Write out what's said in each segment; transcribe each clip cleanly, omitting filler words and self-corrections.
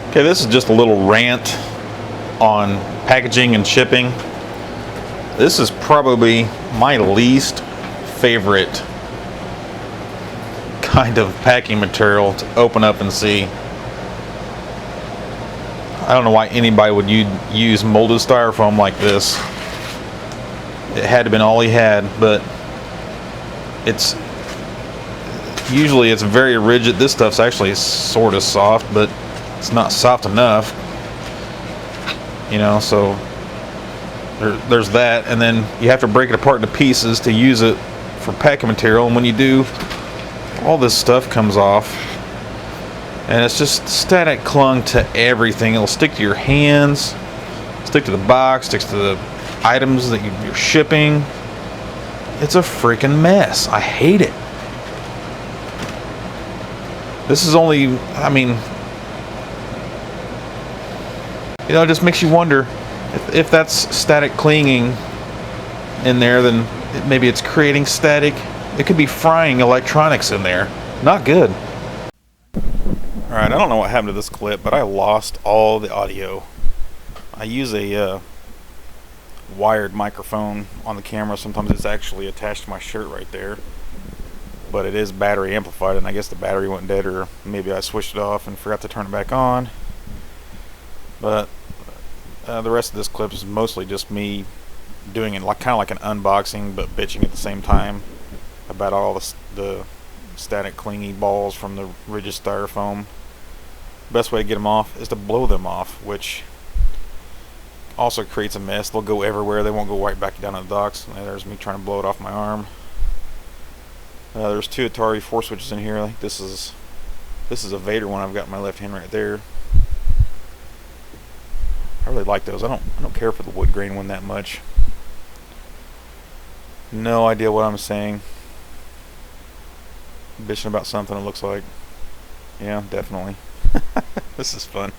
Okay, this is just a little rant on packaging and shipping. This is probably my least favorite kind of packing material to open up and see. I don't know why anybody would use molded styrofoam like this. It had to have been all he had, but it's very rigid. This stuff's actually sort of soft, but it's not soft enough, so there's that. And then you have to break it apart into pieces to use it for packing material, and when you do, all this stuff comes off, and it's just static clung to everything. It'll stick to your hands, stick to the box, sticks to the items that you're shipping. It's a freaking mess. I hate it. This is only, it just makes you wonder if that's static clinging in there, then maybe it's creating static. It could be frying electronics in there. Not good. Alright, I don't know what happened to this clip, but I lost all the audio. I use a wired microphone on the camera. Sometimes it's actually attached to my shirt right there. But it is battery amplified, and I guess the battery went dead, or maybe I switched it off and forgot to turn it back on. But the rest of this clip is mostly just me doing it kind of like an unboxing, but bitching at the same time about all the static clingy balls from the rigid styrofoam. Best way to get them off is to blow them off, which also creates a mess. They'll go everywhere. They won't go right back down on the docks. And there's me trying to blow it off my arm. There's two Atari 4 switches in here. I think this is a Vader one I've got in my left hand right there. I really like those. I don't care for the wood grain one that much. No idea what I'm saying. Bitching about something, it looks like. Yeah, definitely. This is fun.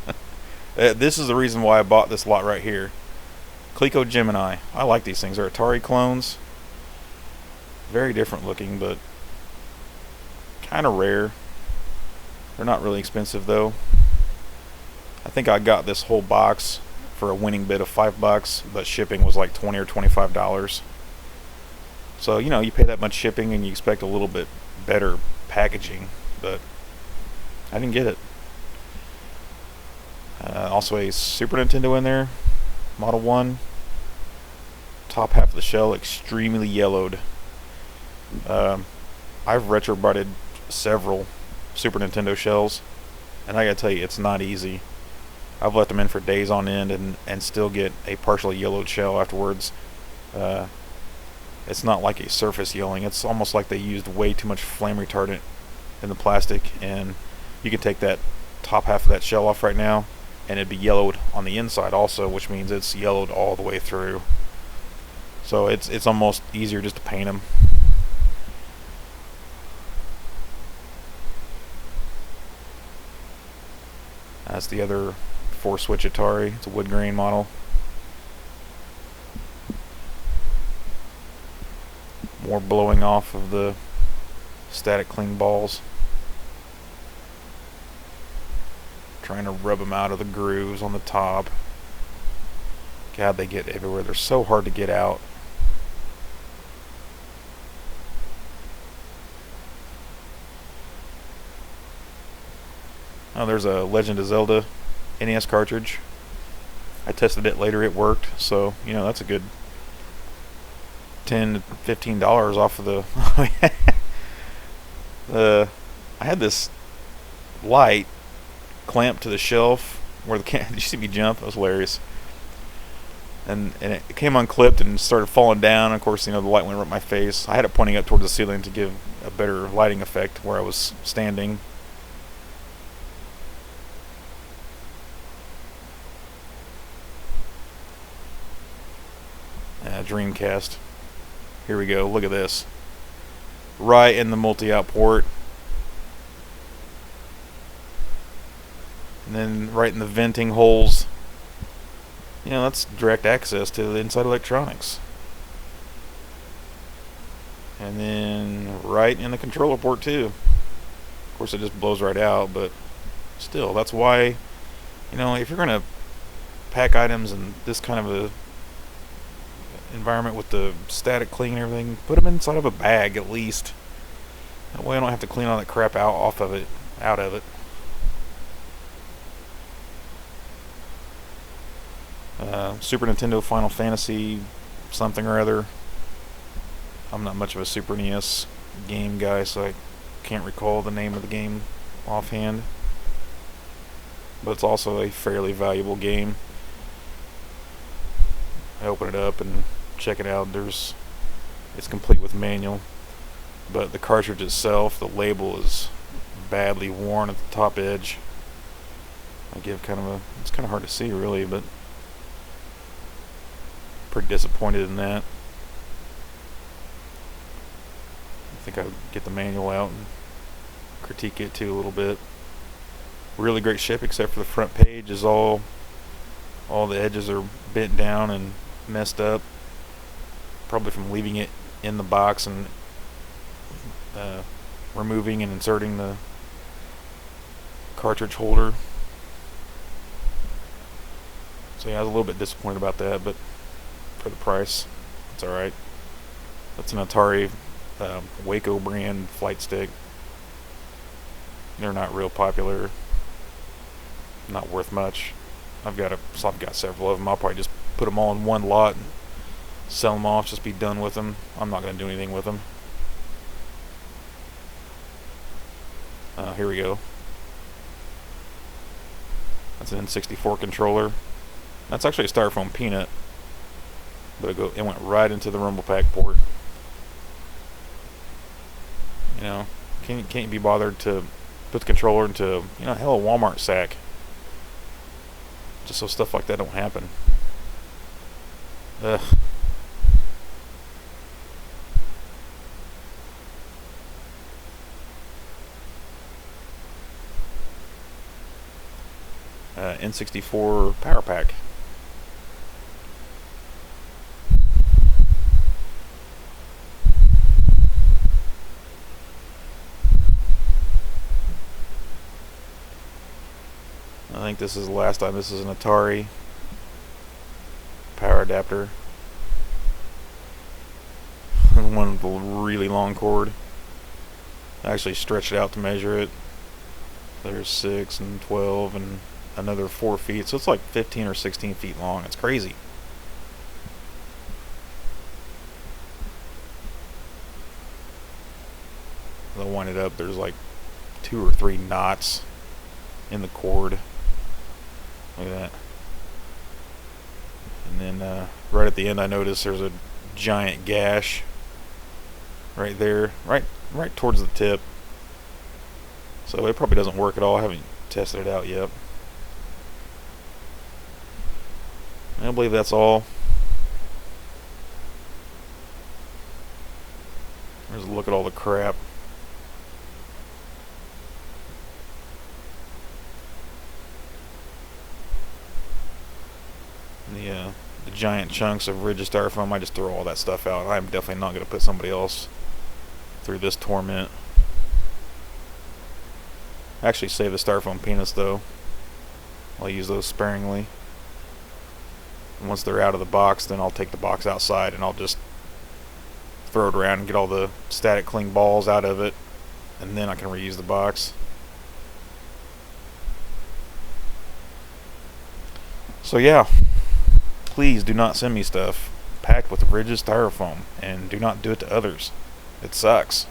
This is the reason why I bought this lot right here. Coleco Gemini. I like these things. They're Atari clones. Very different looking, but kind of rare. They're not really expensive though. I think I got this whole box for a winning bid of $5, but shipping was like $20 or $25. So you pay that much shipping and you expect a little bit better packaging, but I didn't get it. Also a Super Nintendo in there, Model 1. Top half of the shell extremely yellowed. I've retrobutted several Super Nintendo shells, and I gotta tell you, it's not easy. I've left them in for days on end and still get a partially yellowed shell afterwards. It's not like a surface yellowing. It's almost like they used way too much flame retardant in the plastic, and you can take that top half of that shell off right now and it'd be yellowed on the inside also, which means it's yellowed all the way through. So it's almost easier just to paint them. That's the other 4-switch Atari. It's a wood grain model. More blowing off of the static cling balls. Trying to rub them out of the grooves on the top. God, they get everywhere. They're so hard to get out. Oh, there's a Legend of Zelda NES cartridge. I tested it later, it worked, so that's a good $10 to $15 off of the I had this light clamped to the shelf where the did you see me jump? That was hilarious. And it came unclipped and started falling down. Of course, the light went right in my face. I had it pointing up towards the ceiling to give a better lighting effect where I was standing. Dreamcast. Here we go. Look at this. Right in the multi-out port. And then right in the venting holes. That's direct access to the inside electronics. And then right in the controller port too. Of course it just blows right out, but still, that's why You know, if you're gonna pack items in this kind of a environment with the static clean and everything, put them inside of a bag at least. That way I don't have to clean all that crap out of it. Super Nintendo Final Fantasy something or other. I'm not much of a Super NES game guy, so I can't recall the name of the game offhand. But it's also a fairly valuable game. I open it up and check it out. It's complete with manual, but the cartridge itself, the label is badly worn at the top edge. It's kind of hard to see really, but pretty disappointed in that. I think I'll get the manual out and critique it too a little bit. Really great shape, except for the front page is all the edges are bent down and messed up, probably from leaving it in the box and removing and inserting the cartridge holder. So yeah, I was a little bit disappointed about that, but for the price, it's alright. That's an Atari Waco brand flight stick. They're not real popular, not worth much. I've got several of them. I'll probably just put them all in one lot and sell them off, just be done with them. I'm not going to do anything with them. Here we go. That's an N64 controller. That's actually a styrofoam peanut, but it went right into the rumble pack port. You know, can't be bothered to put the controller into, hell, a Walmart sack, just so stuff like that don't happen. Ugh. N64 power pack. I think this is the last time. This is an Atari power adapter. One with a really long cord. I actually stretched it out to measure it. There's 6 and 12 and another 4 feet. So it's like 15 or 16 feet long. It's crazy. As I wind it up, there's like 2 or 3 knots in the cord. Look at that. And then right at the end, I noticed there's a giant gash right there, right towards the tip. So it probably doesn't work at all. I haven't tested it out yet. I believe that's all. There's a look at all the crap. The giant chunks of rigid styrofoam, I just throw all that stuff out. I'm definitely not going to put somebody else through this torment. I actually save the styrofoam peanuts though. I'll use those sparingly. And once they're out of the box, then I'll take the box outside and I'll just throw it around and get all the static cling balls out of it, and then I can reuse the box. So yeah, please do not send me stuff packed with rigid styrofoam, and do not do it to others. It sucks.